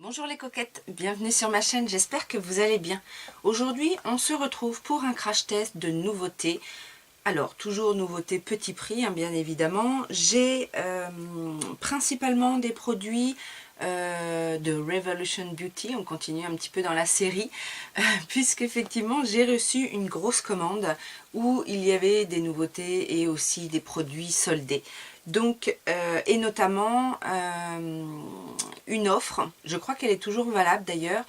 Bonjour les coquettes, bienvenue sur ma chaîne, j'espère que vous allez bien. Aujourd'hui, on se retrouve pour un crash test de nouveautés. Alors, toujours nouveautés petit prix, hein, bien évidemment. J'ai principalement des produits de Revolution Beauty. On continue un petit peu dans la série, puisqu'effectivement, j'ai reçu une grosse commande où il y avait des nouveautés et aussi des produits soldés. Donc, et notamment une offre, je crois qu'elle est toujours valable d'ailleurs,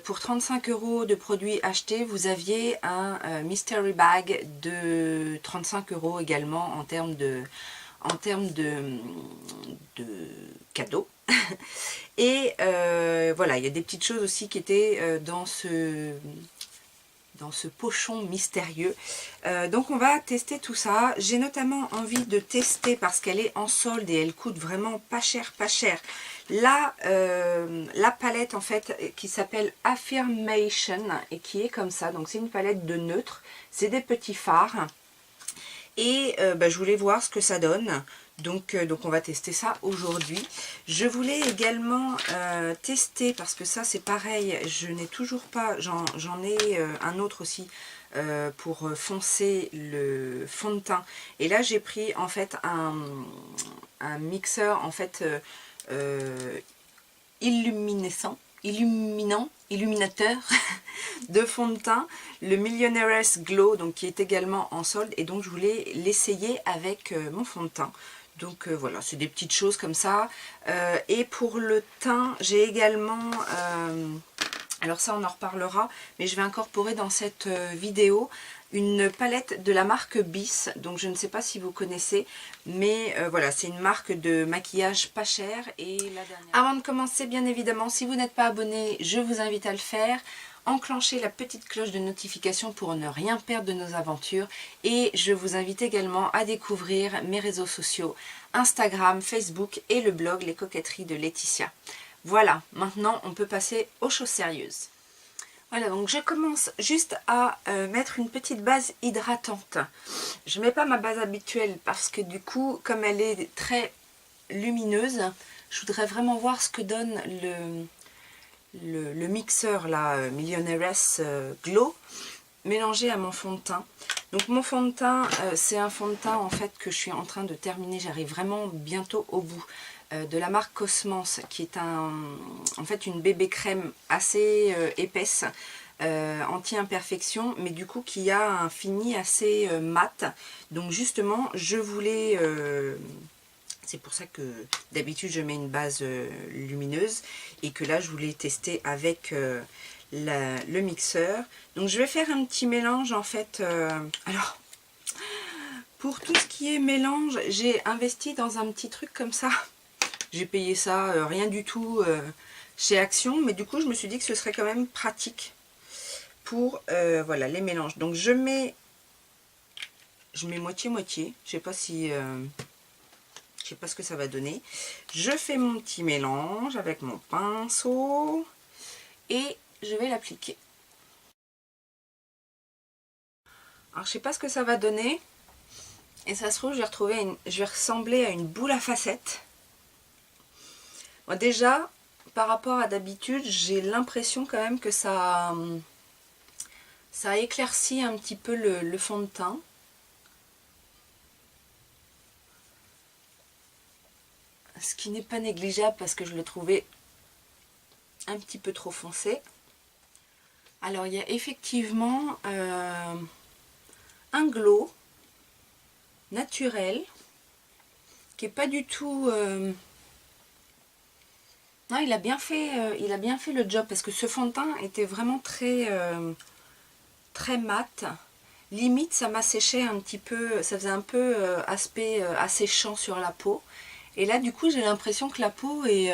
pour 35 € de produits achetés, vous aviez un mystery bag de 35 € également en termes de cadeaux. Et voilà, il y a des petites choses aussi qui étaient dans ce pochon mystérieux. Donc on va tester tout ça. J'ai notamment envie de tester, parce qu'elle est en solde et elle coûte vraiment pas cher, la palette en fait qui s'appelle Affirmation et qui est comme ça. Donc c'est une palette de neutre, c'est des petits fards. Et je voulais voir ce que ça donne. Donc on va tester ça aujourd'hui. Je voulais également tester, parce que ça c'est pareil, je n'ai toujours pas, j'en ai un autre aussi pour foncer le fond de teint. Et là j'ai pris en fait un mixeur en fait illuminateur de fond de teint, le Millionaire's Glow, donc qui est également en solde, et donc je voulais l'essayer avec mon fond de teint. Donc voilà, c'est des petites choses comme ça. Et pour le teint, j'ai également, alors ça on en reparlera, mais je vais incorporer dans cette vidéo une palette de la marque Bis. Donc je ne sais pas si vous connaissez, mais voilà, c'est une marque de maquillage pas cher. Et la dernière... Avant de commencer, bien évidemment, si vous n'êtes pas abonné, je vous invite à le faire. Enclenchez la petite cloche de notification pour ne rien perdre de nos aventures. Et je vous invite également à découvrir mes réseaux sociaux, Instagram, Facebook et le blog Les Coquetteries de Laetitia. Voilà, maintenant on peut passer aux choses sérieuses. Voilà, donc je commence juste à mettre une petite base hydratante. Je ne mets pas ma base habituelle parce que du coup, comme elle est très lumineuse, je voudrais vraiment voir ce que donne le mixeur, là, Millionaire's Glow, mélangé à mon fond de teint. Donc mon fond de teint, c'est un fond de teint en fait que je suis en train de terminer, j'arrive vraiment bientôt au bout. De la marque Cosmos, qui est en fait une bébé crème assez épaisse, anti-imperfection, mais du coup qui a un fini assez mat. Donc justement, je voulais... c'est pour ça que d'habitude je mets une base lumineuse, et que là je voulais tester avec le mixeur. Donc je vais faire un petit mélange en fait. Alors, pour tout ce qui est mélange, j'ai investi dans un petit truc comme ça. J'ai payé ça rien du tout chez Action, mais du coup je me suis dit que ce serait quand même pratique pour voilà, les mélanges. Donc je mets moitié-moitié, je sais pas si je sais pas ce que ça va donner. Je fais mon petit mélange avec mon pinceau et je vais l'appliquer. Alors je sais pas ce que ça va donner, et ça se trouve je vais ressembler à une boule à facettes. Bon, déjà, par rapport à d'habitude, j'ai l'impression quand même que ça éclaircit un petit peu le fond de teint. Ce qui n'est pas négligeable parce que je le trouvais un petit peu trop foncé. Alors il y a effectivement un glow naturel qui est pas du tout... Non, il a bien fait le job, parce que ce fond de teint était vraiment très mat. Limite, ça m'asséchait un petit peu, ça faisait un peu aspect asséchant sur la peau. Et là, du coup, j'ai l'impression que la peau est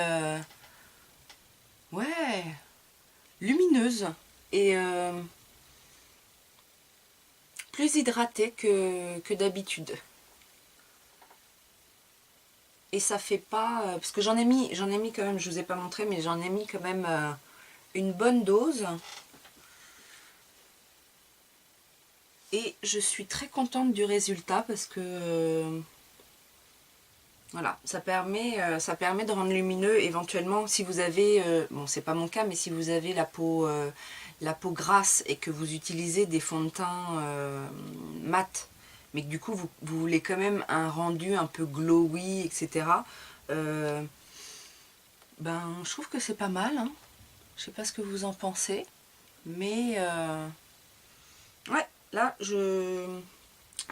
ouais, lumineuse et plus hydratée que d'habitude. Et ça fait pas... parce que j'en ai mis quand même, je vous ai pas montré, mais j'en ai mis quand même une bonne dose. Et je suis très contente du résultat, parce que Voilà, ça permet de rendre lumineux éventuellement si vous avez, bon c'est pas mon cas, mais si vous avez la peau grasse et que vous utilisez des fonds de teint mat, mais que du coup vous voulez quand même un rendu un peu glowy, etc. Ben je trouve que c'est pas mal, hein. Je sais pas ce que vous en pensez, mais ouais, là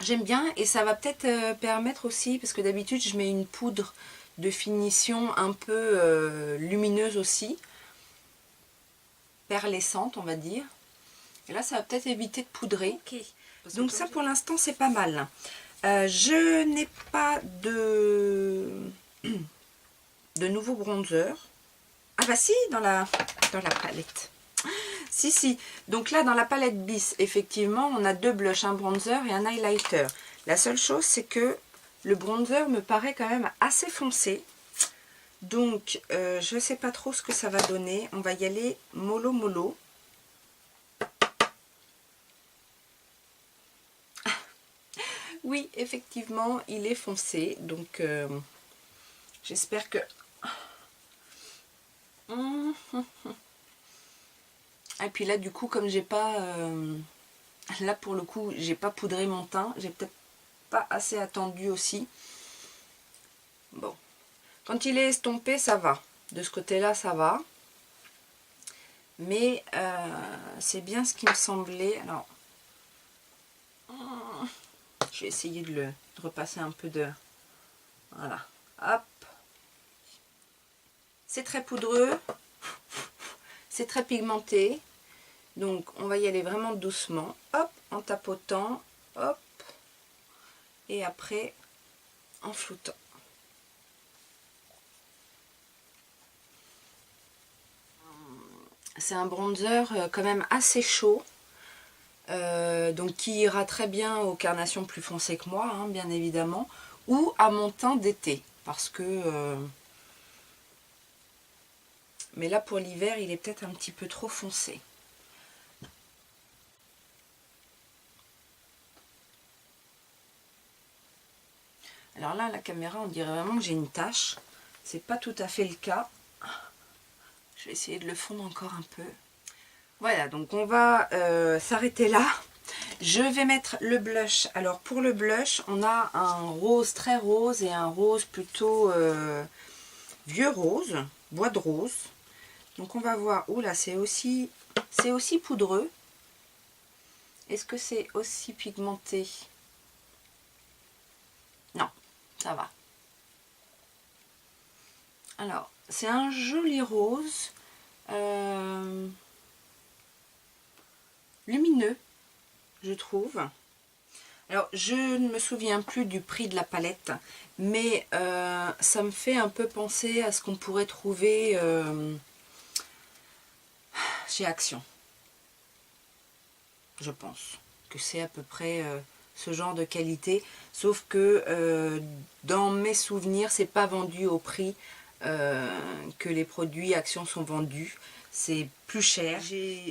j'aime bien, et ça va peut-être permettre aussi, parce que d'habitude je mets une poudre de finition un peu lumineuse aussi, perlescente on va dire, et là ça va peut-être éviter de poudrer. Okay. Donc ça pour l'instant c'est pas mal. Je n'ai pas de nouveau bronzer. Ah bah si, dans la palette. Si, donc là dans la palette Bis, effectivement, on a deux blushs, un bronzer et un highlighter. La seule chose, c'est que le bronzer me paraît quand même assez foncé. Donc, je ne sais pas trop ce que ça va donner. On va y aller mollo mollo. Oui, effectivement, il est foncé. Donc, j'espère que... Et puis là, du coup, comme j'ai pas... là, pour le coup, j'ai pas poudré mon teint. J'ai peut-être pas assez attendu aussi. Bon. Quand il est estompé, ça va. De ce côté-là, ça va. Mais c'est bien ce qui me semblait. Alors, je vais essayer de repasser un peu de... Voilà. Hop. C'est très poudreux. C'est très pigmenté. Donc, on va y aller vraiment doucement. Hop, en tapotant. Hop. Et après, en floutant. C'est un bronzer quand même assez chaud. Donc qui ira très bien aux carnations plus foncées que moi, hein, bien évidemment, ou à mon teint d'été, parce que mais là pour l'hiver il est peut-être un petit peu trop foncé. Alors là, la caméra, on dirait vraiment que j'ai une tache. C'est pas tout à fait le cas. Je vais essayer de le fondre encore un peu. Voilà, donc on va s'arrêter là. Je vais mettre le blush. Alors pour le blush, on a un rose très rose et un rose plutôt vieux rose, bois de rose. Donc on va voir. Oula, c'est aussi poudreux. Est-ce que c'est aussi pigmenté? Non, ça va. Alors, c'est un joli rose. Lumineux, je trouve. Alors, je ne me souviens plus du prix de la palette, mais ça me fait un peu penser à ce qu'on pourrait trouver chez Action. Je pense que c'est à peu près ce genre de qualité, sauf que dans mes souvenirs, c'est pas vendu au prix que les produits Action sont vendus. C'est plus cher.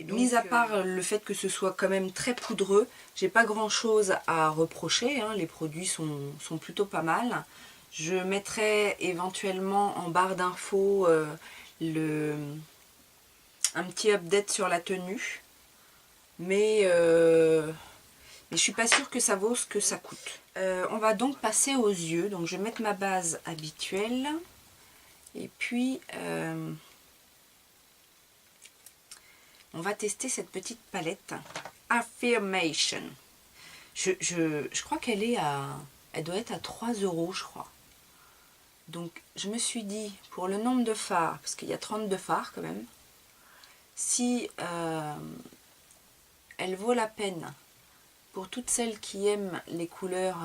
Mis à part le fait que ce soit quand même très poudreux, j'ai pas grand chose à reprocher, hein. Les produits sont plutôt pas mal. Je mettrai éventuellement en barre d'infos un petit update sur la tenue, mais je suis pas sûre que ça vaut ce que ça coûte. On va donc passer aux yeux. Donc je vais mettre ma base habituelle et puis on va tester cette petite palette Affirmation. Je crois qu'elle est elle doit être à 3 €, je crois. Donc je me suis dit, pour le nombre de fards, parce qu'il y a 32 fards quand même, si elle vaut la peine pour toutes celles qui aiment les couleurs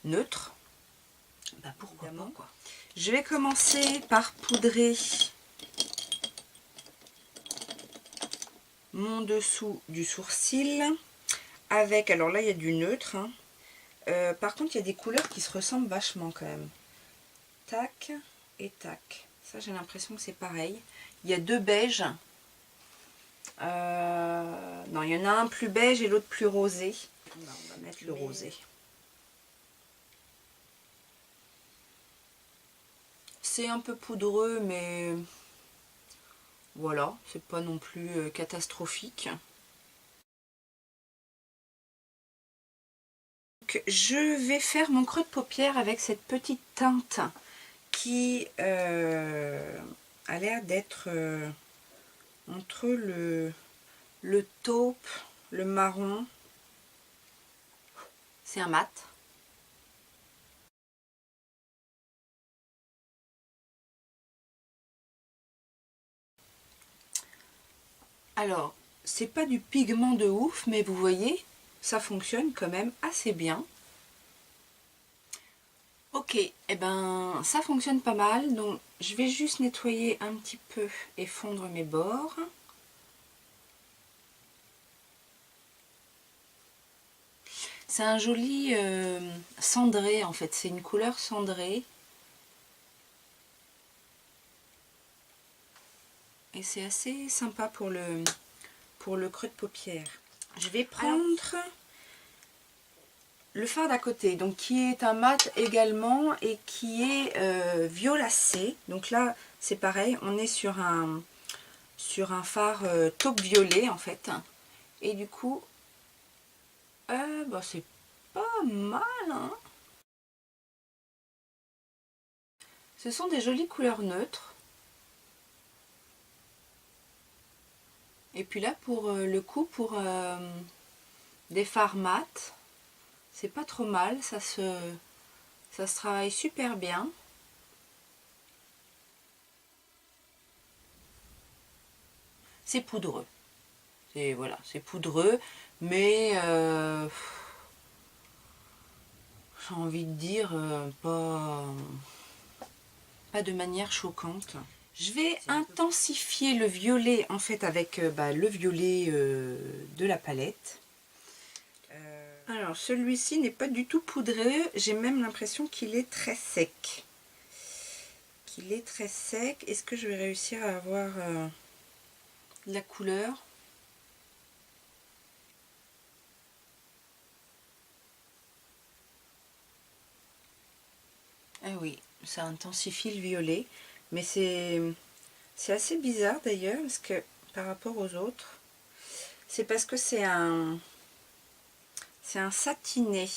neutres, bah pourquoi pas, quoi. Je vais commencer par poudrer mon dessous du sourcil avec, alors là il y a du neutre, hein. Par contre il y a des couleurs qui se ressemblent vachement quand même. Tac et tac. Ça j'ai l'impression que c'est pareil. Il y a deux beiges. Non, il y en a un plus beige et l'autre plus rosé. On va mettre le rosé. C'est un peu poudreux, mais voilà, c'est pas non plus catastrophique. Donc, je vais faire mon creux de paupière avec cette petite teinte qui a l'air d'être entre le taupe, le marron. C'est un mat. Alors, c'est pas du pigment de ouf, mais vous voyez, ça fonctionne quand même assez bien. Ok, et ben ça fonctionne pas mal, donc je vais juste nettoyer un petit peu et fondre mes bords. C'est un joli cendré en fait, c'est une couleur cendrée. Et c'est assez sympa pour le creux de paupière. Je vais prendre le fard d'à côté, donc qui est un mat également et qui est violacé. Donc là c'est pareil, on est sur un fard taupe violet en fait. Et du coup, bah, c'est pas mal, hein. Ce sont des jolies couleurs neutres. Et puis là, pour le coup, pour des fards mat, c'est pas trop mal. Ça se travaille super bien. C'est poudreux. Voilà, c'est poudreux, mais j'ai envie de dire pas de manière choquante. Je vais intensifier le violet en fait avec le violet de la palette. Alors celui-ci n'est pas du tout poudreux, j'ai même l'impression qu'il est très sec. Est-ce que je vais réussir à avoir la couleur? Ah oui, ça intensifie le violet, mais c'est assez bizarre d'ailleurs, parce que par rapport aux autres, c'est parce que c'est un satiné.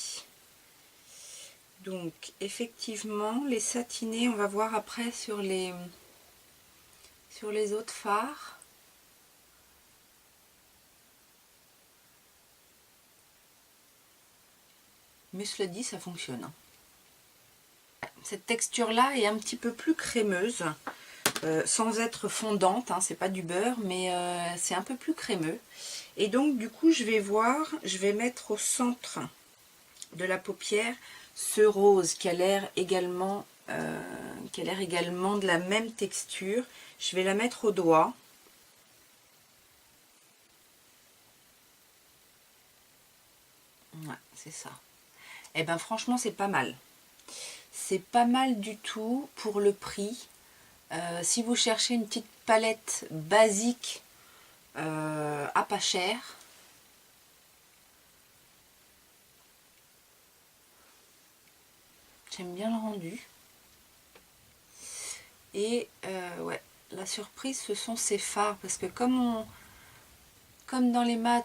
Donc effectivement, les satinés, on va voir après sur les autres fards. Mais cela dit, ça fonctionne. Cette texture-là est un petit peu plus crémeuse, sans être fondante, hein, c'est pas du beurre, mais c'est un peu plus crémeux. Et donc du coup, je vais mettre au centre de la paupière ce rose qui a l'air également de la même texture. Je vais la mettre au doigt. Ouais, c'est ça. Et ben franchement, c'est pas mal. C'est pas mal du tout pour le prix. Si vous cherchez une petite palette basique à pas cher, j'aime bien le rendu. Et ouais, la surprise, ce sont ces fards, parce que comme dans les mats,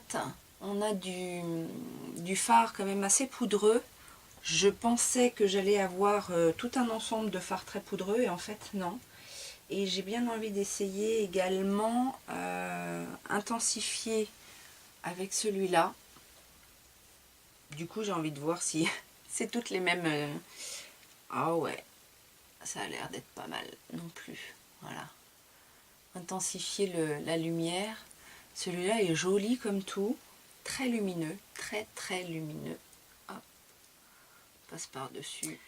on a du fard quand même assez poudreux. Je pensais que j'allais avoir tout un ensemble de fards très poudreux, et en fait non. Et j'ai bien envie d'essayer également intensifier avec celui-là. Du coup, j'ai envie de voir si c'est toutes les mêmes. Ah ouais, ça a l'air d'être pas mal non plus. Voilà. Intensifier la lumière. Celui-là est joli comme tout. Très lumineux. Très très lumineux. Hop. Passe par-dessus.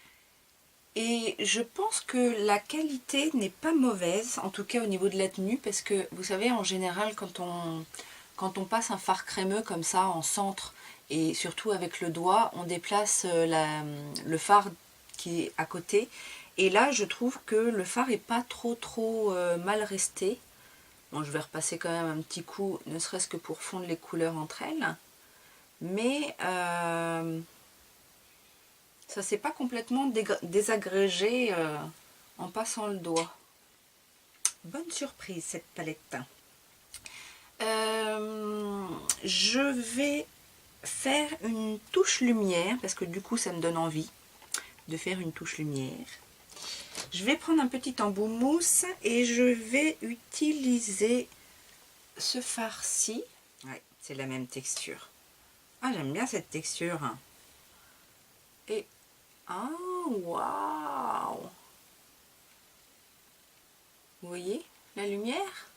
Et je pense que la qualité n'est pas mauvaise, en tout cas au niveau de la tenue, parce que vous savez, en général, quand on passe un fard crémeux comme ça en centre, et surtout avec le doigt, on déplace le fard qui est à côté. Et là, je trouve que le fard est pas trop mal resté. Bon, je vais repasser quand même un petit coup, ne serait-ce que pour fondre les couleurs entre elles. Mais ça s'est pas complètement désagrégé en passant le doigt. Bonne surprise cette palette. Je vais faire une touche lumière parce que du coup ça me donne envie de faire une touche lumière. Je vais prendre un petit embout mousse et je vais utiliser ce fard-ci. Ouais, c'est la même texture. Ah, j'aime bien cette texture. Et ah, waouh! Vous voyez la lumière?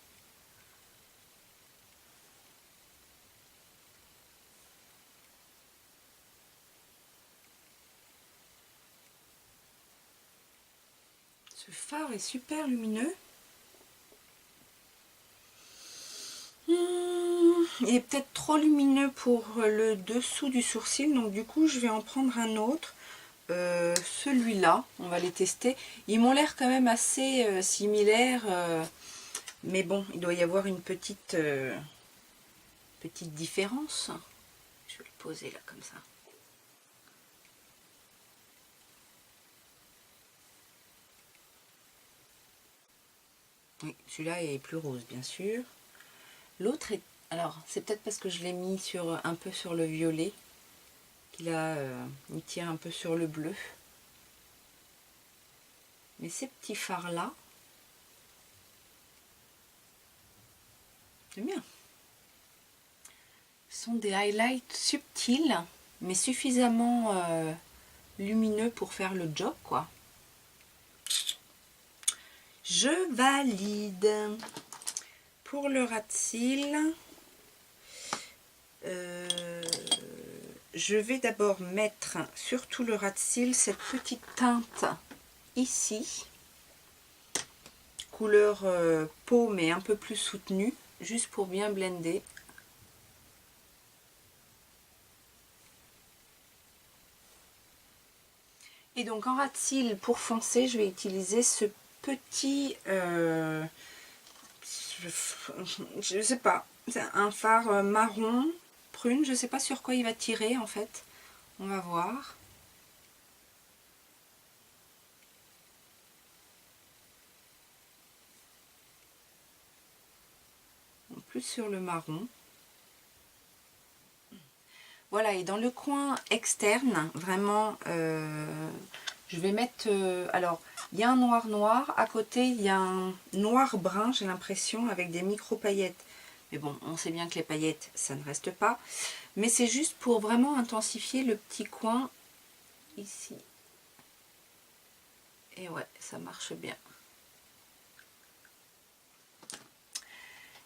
Ce fard est super lumineux. Il est peut-être trop lumineux pour le dessous du sourcil, donc du coup je vais en prendre un autre. Celui-là, on va les tester. Ils m'ont l'air quand même assez similaires, mais bon, il doit y avoir une petite différence. Je vais le poser là comme ça. Oui, celui-là est plus rose, bien sûr. L'autre est... Alors, c'est peut-être parce que je l'ai mis sur un peu sur le violet qu'il a... il tire un peu sur le bleu. Mais ces petits fards-là, j'aime bien. Ce sont des highlights subtils, mais suffisamment lumineux pour faire le job, quoi. Je valide. Pour le ras de cils, je vais d'abord mettre sur tout le ras de cils cette petite teinte ici, couleur peau mais un peu plus soutenue, juste pour bien blender. Et donc en ras de cils, pour foncer, je vais utiliser ce petit... je sais pas, c'est un fard marron, prune, je sais pas sur quoi il va tirer en fait, on va voir. En plus sur le marron. Voilà, et dans le coin externe, vraiment, je vais mettre... alors, il y a un noir, à côté, il y a un noir-brun, j'ai l'impression, avec des micro-paillettes. Mais bon, on sait bien que les paillettes, ça ne reste pas. Mais c'est juste pour vraiment intensifier le petit coin ici. Et ouais, ça marche bien.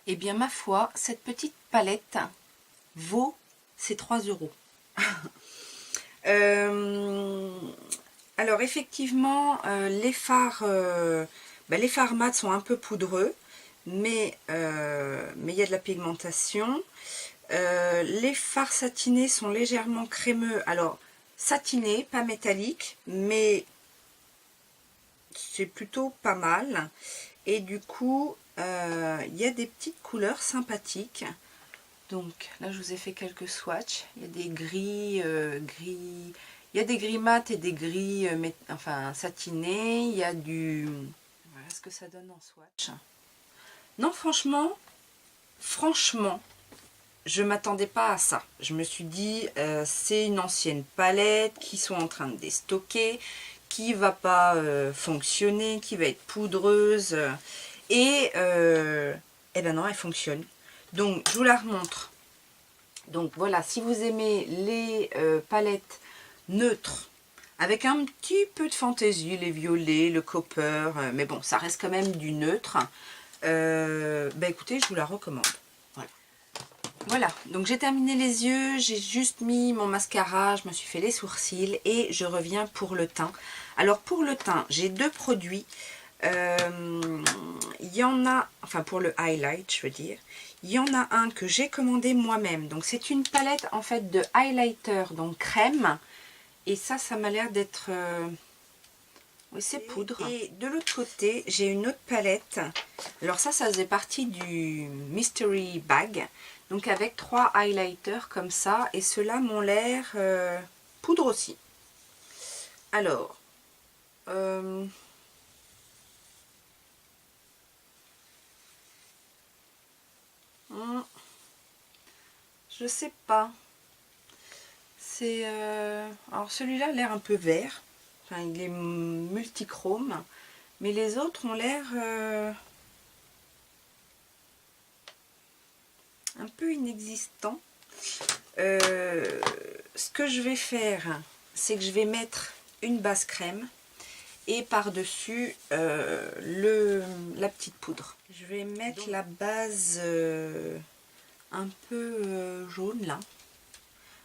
Et bien, ma foi, cette petite palette vaut ces 3 €. Alors effectivement, les fards mat sont un peu poudreux, mais il y a de la pigmentation. Les fards satinés sont légèrement crémeux. Alors satinés, pas métalliques, mais c'est plutôt pas mal. Et du coup, il y a des petites couleurs sympathiques. Donc là, je vous ai fait quelques swatchs. Il y a des gris, il y a des gris mat et des gris, enfin satinés. Il y a du... Voilà ce que ça donne en swatch. Non, franchement, je m'attendais pas à ça. Je me suis dit, c'est une ancienne palette qui sont en train de déstocker, qui va pas fonctionner, qui va être poudreuse. Et ben non, elle fonctionne. Donc, je vous la remontre. Donc, voilà, si vous aimez les palettes neutres, avec un petit peu de fantaisie, les violets, le copper, mais bon, ça reste quand même du neutre, bah écoutez, je vous la recommande. Voilà, voilà, donc j'ai terminé les yeux, j'ai juste mis mon mascara, je me suis fait les sourcils et je reviens pour le teint. Alors, pour le teint, j'ai 2 produits. Il y en a, enfin pour le highlight je veux dire, il y en a un que j'ai commandé moi-même, donc c'est une palette en fait de highlighter, donc crème, et ça m'a l'air d'être, oui c'est poudre. Et de l'autre côté j'ai une autre palette, alors ça faisait partie du mystery bag, donc avec 3 highlighters comme ça, et ceux-là m'ont l'air poudre aussi. Alors, Je sais pas. C'est alors celui-là a l'air un peu vert. Enfin, il est multichrome. Mais les autres ont l'air un peu inexistants. Ce que je vais faire, c'est que je vais mettre une base crème et par-dessus la petite poudre. Je vais mettre la base un peu jaune là.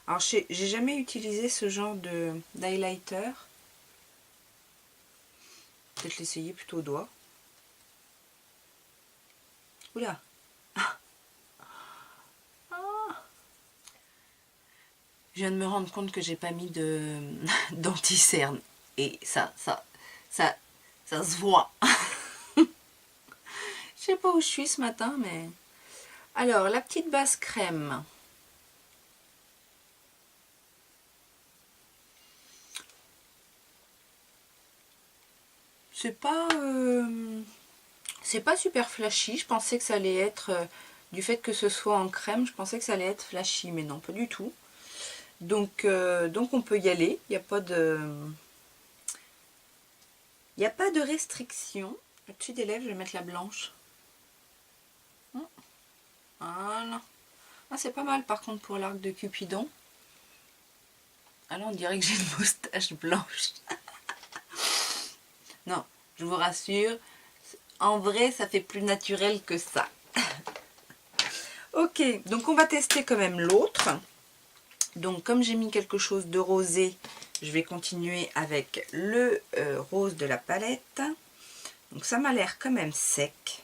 Alors j'ai jamais utilisé ce genre d'highlighter. Peut-être l'essayer plutôt au doigt. Oula. Je viens de me rendre compte que j'ai pas mis de d'anti-cerne. Et ça se voit. Je sais pas où je suis ce matin, mais... Alors, la petite base crème. C'est pas super flashy. Je pensais que ça allait être... du fait que ce soit en crème, je pensais que ça allait être flashy, mais non, pas du tout. Donc on peut y aller. Il n'y a pas de... Il n'y a pas de restriction. Au-dessus des lèvres, je vais mettre la blanche. Voilà. Ah, c'est pas mal par contre pour l'arc de Cupidon. Alors on dirait que j'ai une moustache blanche. Non, je vous rassure, en vrai ça fait plus naturel que ça. Ok, donc on va tester quand même l'autre. Donc comme j'ai mis quelque chose de rosé, je vais continuer avec le rose de la palette. Donc ça m'a l'air quand même sec.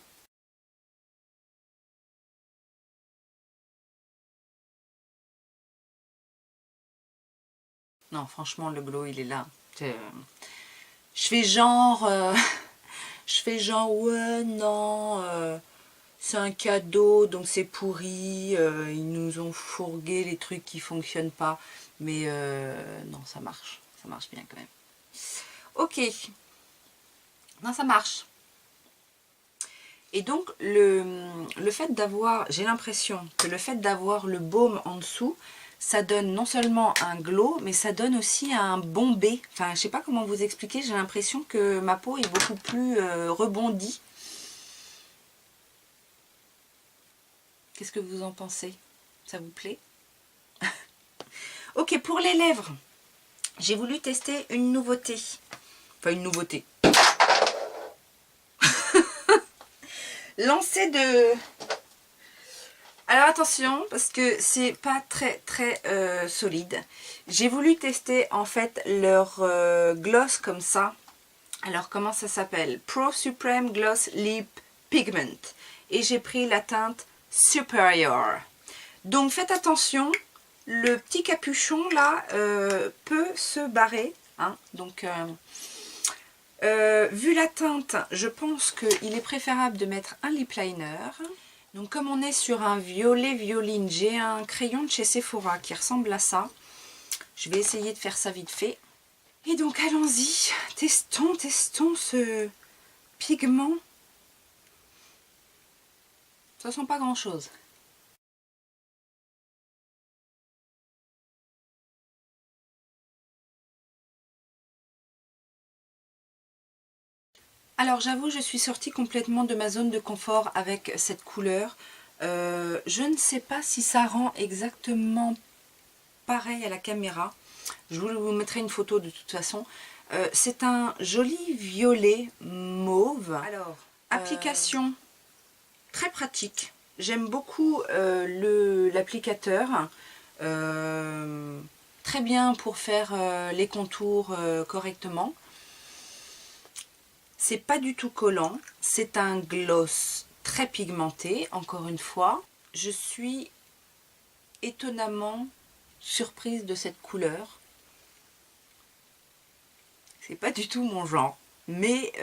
Non, franchement, le glow, il est là. Je fais genre... je fais genre, ouais, non, c'est un cadeau, donc c'est pourri. Ils nous ont fourgué les trucs qui fonctionnent pas. Mais non, ça marche. Ça marche bien quand même. Ok. Non, ça marche. Et donc, le fait d'avoir... J'ai l'impression que le fait d'avoir le baume en dessous... Ça donne non seulement un glow, mais ça donne aussi un bombé. Enfin, je sais pas comment vous expliquer, j'ai l'impression que ma peau est beaucoup plus rebondie. Qu'est-ce que vous en pensez? Ça vous plaît? Ok, pour les lèvres, j'ai voulu tester une nouveauté. Enfin, une nouveauté. Lancer de... Alors attention, parce que c'est pas très solide. J'ai voulu tester en fait leur gloss comme ça. Alors comment ça s'appelle? Pro Supreme Gloss Lip Pigment. Et j'ai pris la teinte Superior. Donc faites attention, le petit capuchon là peut se barrer. Hein, donc vu la teinte, je pense qu'il est préférable de mettre un lip liner. Donc comme on est sur un violet violine, j'ai un crayon de chez Sephora qui ressemble à ça. Je vais essayer de faire ça vite fait. Et donc allons-y, testons ce pigment. Ça sent pas grand chose. Alors j'avoue, je suis sortie complètement de ma zone de confort avec cette couleur. Je ne sais pas si ça rend exactement pareil à la caméra. Je vous mettrai une photo de toute façon. C'est un joli violet mauve. Alors, application très pratique. J'aime beaucoup l'applicateur. Très bien pour faire les contours correctement. C'est pas du tout collant. C'est un gloss très pigmenté, encore une fois. Je suis étonnamment surprise de cette couleur. C'est pas du tout mon genre. Mais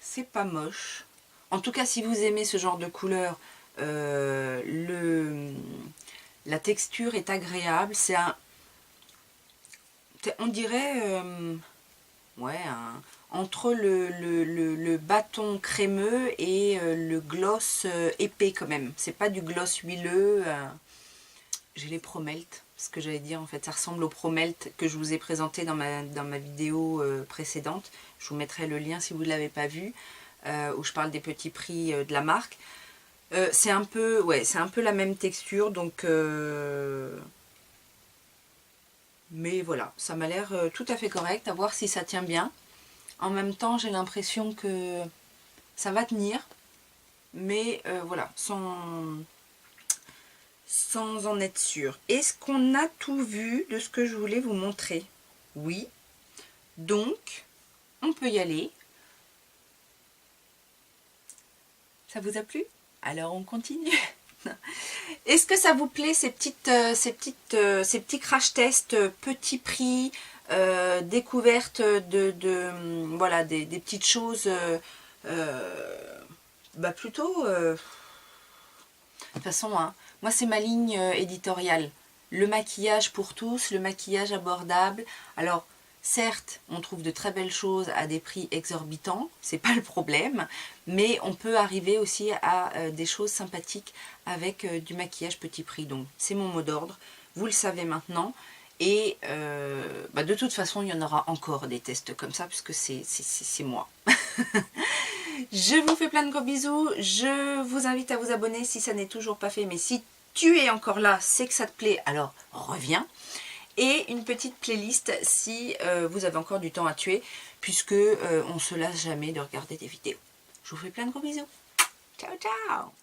c'est pas moche. En tout cas, si vous aimez ce genre de couleur, la texture est agréable. C'est un... On dirait... ouais, entre le bâton crémeux et le gloss épais quand même. C'est pas du gloss huileux. J'ai les Promelt, ce que j'allais dire en fait, ça ressemble au Promelt que je vous ai présenté dans ma vidéo précédente. Je vous mettrai le lien si vous ne l'avez pas vu, où je parle des petits prix de la marque. C'est un peu, ouais, c'est un peu la même texture, donc mais voilà, ça m'a l'air tout à fait correct, à voir si ça tient bien. En même temps, j'ai l'impression que ça va tenir, mais voilà, sans en être sûr. Est-ce qu'on a tout vu de ce que je voulais vous montrer? Oui. Donc, on peut y aller. Ça vous a plu? Alors on continue. Est-ce que ça vous plaît ces petits crash tests, petits prix, découvertes voilà, des petites choses bah plutôt de toute façon, hein, moi c'est ma ligne éditoriale. Le maquillage pour tous, le maquillage abordable. Alors, certes, on trouve de très belles choses à des prix exorbitants, c'est pas le problème, mais on peut arriver aussi à des choses sympathiques avec du maquillage petit prix. Donc, c'est mon mot d'ordre, vous le savez maintenant. Et bah de toute façon, il y en aura encore des tests comme ça, puisque c'est moi. Je vous fais plein de gros bisous. Je vous invite à vous abonner si ça n'est toujours pas fait. Mais si tu es encore là, c'est que ça te plaît, alors reviens. Et une petite playlist si vous avez encore du temps à tuer, puisque on ne se lasse jamais de regarder des vidéos. Je vous fais plein de gros bisous. Ciao, ciao!